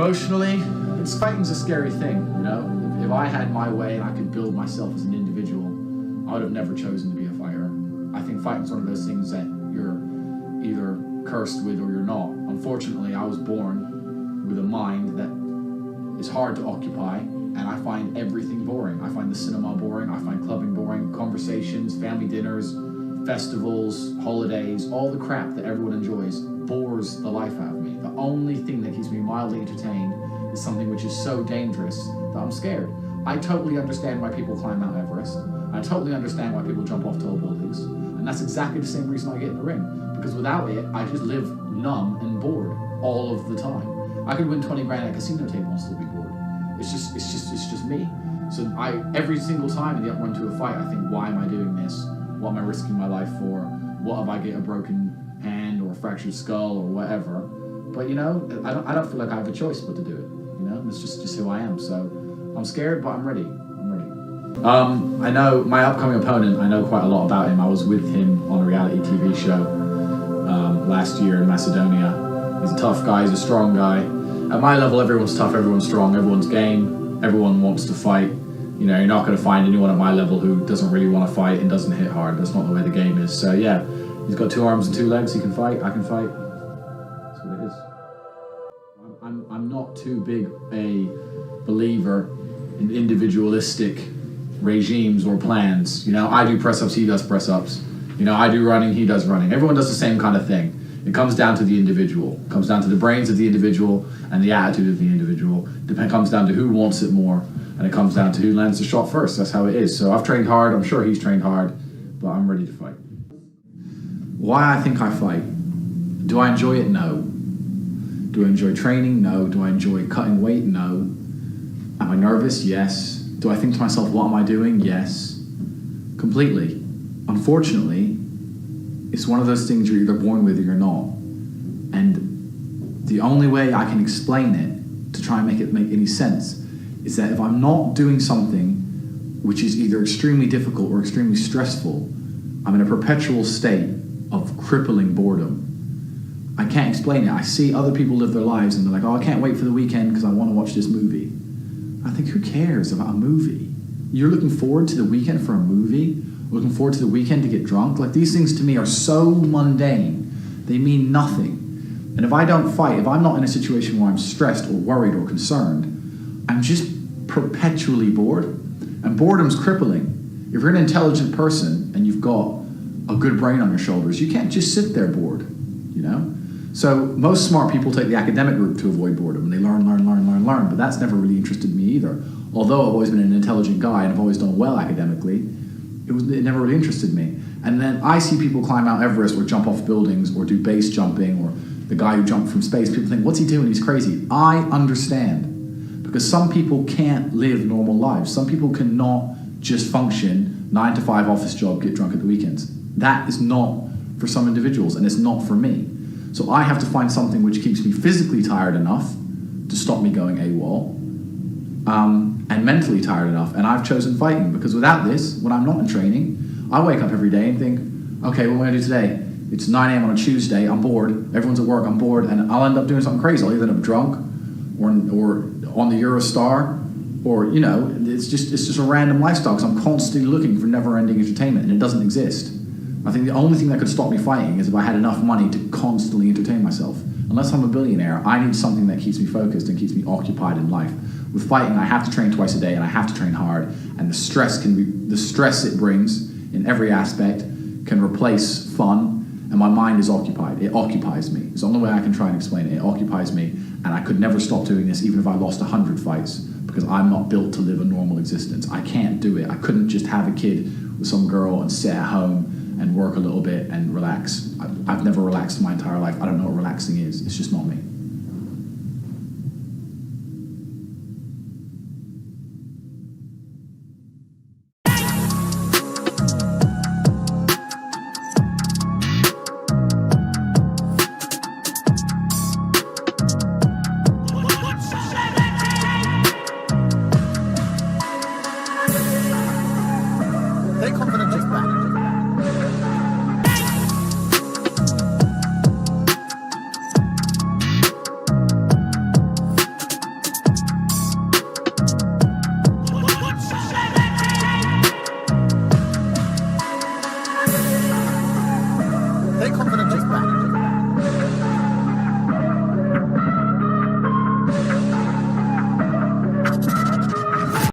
Emotionally, fighting's a scary thing, you know? If I had my way and I could build myself as an individual, I would have never chosen to be a fighter. I think fighting's one of those things that you're either cursed with or you're not. Unfortunately, I was born with a mind that is hard to occupy, and I find everything boring. I find the cinema boring, I find clubbing boring, conversations, family dinners, festivals, holidays, all the crap that everyone enjoys bores the life out of me. The only thing that keeps me mildly entertained is something which is so dangerous that I'm scared. I totally understand why people climb Mount Everest. I totally understand why people jump off tall buildings. And that's exactly the same reason I get in the ring. Because without it, I just live numb and bored all of the time. I could win 20 grand at a casino table and still be bored. It's just me. So every single time in the run to a fight, I think, why am I doing this? What am I risking my life for? What if I get a broken hand or a fractured skull or whatever? But you know, I don't feel like I have a choice but to do it. You know, it's just who I am. So I'm scared, but I'm ready. I know my upcoming opponent, I know quite a lot about him. I was with him on a reality TV show last year in Macedonia. He's a tough guy, he's a strong guy. At my level, everyone's tough, everyone's strong, everyone's game, everyone wants to fight. You know, you're not going to find anyone at my level who doesn't really want to fight and doesn't hit hard. That's not the way the game is. So yeah, he's got 2 arms and 2 legs, he can fight, I can fight. That's what it is. I'm not too big a believer in individualistic regimes or plans. You know, I do press-ups, he does press-ups. You know, I do running, he does running. Everyone does the same kind of thing. It comes down to the individual. It comes down to the brains of the individual and the attitude of the individual. It comes down to who wants it more, and it comes down to who lands the shot first. That's how it is. So I've trained hard, I'm sure he's trained hard, but I'm ready to fight. Why I think I fight? Do I enjoy it? No. Do I enjoy training? No. Do I enjoy cutting weight? No. Am I nervous? Yes. Do I think to myself, what am I doing? Yes. Completely. Unfortunately, it's one of those things you're either born with or you're not. And the only way I can explain it, to try and make it make any sense, is that if I'm not doing something which is either extremely difficult or extremely stressful, I'm in a perpetual state of crippling boredom. I can't explain it. I see other people live their lives and they're like, oh, I can't wait for the weekend because I want to watch this movie. I think, who cares about a movie? You're looking forward to the weekend for a movie? Looking forward to the weekend to get drunk? Like, these things to me are so mundane. They mean nothing. And if I don't fight, if I'm not in a situation where I'm stressed or worried or concerned, I'm just perpetually bored. And boredom's crippling. If you're an intelligent person and you've got a good brain on your shoulders, you can't just sit there bored, you know? So most smart people take the academic route to avoid boredom, and they learn, but that's never really interested me either. Although I've always been an intelligent guy and I've always done well academically, it never really interested me. And then I see people climb Mount Everest or jump off buildings or do base jumping, or the guy who jumped from space. People think, what's he doing? He's crazy. I understand, because some people can't live normal lives. Some people cannot just function 9 to 5 office job, get drunk at the weekends. That is not for some individuals, and it's not for me. So I have to find something which keeps me physically tired enough to stop me going AWOL, and mentally tired enough. And I've chosen fighting, because without this, when I'm not in training, I wake up every day and think, okay, what am I going to do today? It's 9 a.m. on a Tuesday, I'm bored, everyone's at work, I'm bored, and I'll end up doing something crazy. I'll either end up drunk or on the Eurostar, or, you know, it's just a random lifestyle, because I'm constantly looking for never-ending entertainment, and it doesn't exist. I think the only thing that could stop me fighting is if I had enough money to constantly entertain myself. Unless I'm a billionaire, I need something that keeps me focused and keeps me occupied in life. With fighting, I have to train twice a day, and I have to train hard, and the stress it brings in every aspect can replace fun, and my mind is occupied. It occupies me. It's the only way I can try and explain it. It occupies me, and I could never stop doing this even if I lost 100 fights, because I'm not built to live a normal existence. I can't do it. I couldn't just have a kid with some girl and sit at home and work a little bit and relax. I've never relaxed my entire life. I don't know what relaxing is. It's just not me.